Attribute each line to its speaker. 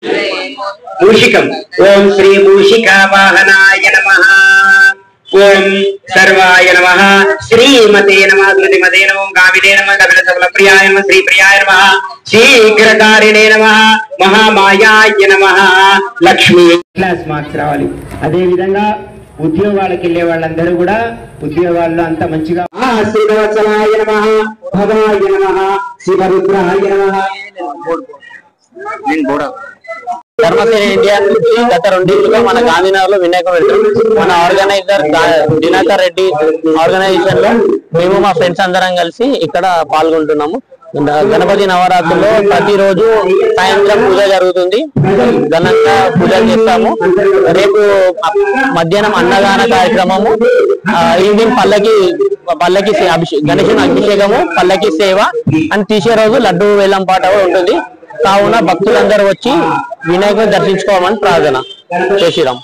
Speaker 1: मूषिकम् ओम श्री मूषिका वाहनाय नमः। ओम सर्वाय नमः। श्रीमते नमः। श्रीमते नमः। गाविने नमः। कपिल सबल प्रियाय नमः। श्री प्रियाय नमः। शीघ्रकारिणे नमः। महामायाय नमः। लक्ष्मी क्लास మార్క్స్ రావాలి। అదే విధంగా ఉద్యోగాలకు వెళ్ళే వాళ్ళందరూ కూడా ఉద్యోగాల్లో అంత మంచిగా శ్రీవత్సలాయ నమః। భవాయ నమః। శివరుద్రాయ నమః।
Speaker 2: ధర్మసేన ఇండియా నుంచి గత 2 రోజులుగా మన గాంధీనగర్ లో వినాయక మన ఆర్గనైజర్ దినకర్ రెడ్డి ఆర్గనైజేషన్ లో మేము మా ఫ్రెండ్స్ అందరం కలిసి ఇక్కడ పాల్గొంటున్నాము। గణపతి నవరాత్రుల్లో ప్రతిరోజు సాయంత్రం పూజ జరుగుతుంది, ఘనంగా పూజలు చేస్తాము। రేపు మధ్యాహ్నం అన్నదాన కార్యక్రమము, ఈవినింగ్ పల్లకి గణేశుని అభిషేకము, పల్లకి సేవ అని తీసే రోజు లడ్డు వేలం పాట ఉంటుంది। కావున భక్తులందరూ వచ్చి వినాయకుని దర్శించుకోవాలని ప్రార్థన చేసిరాం।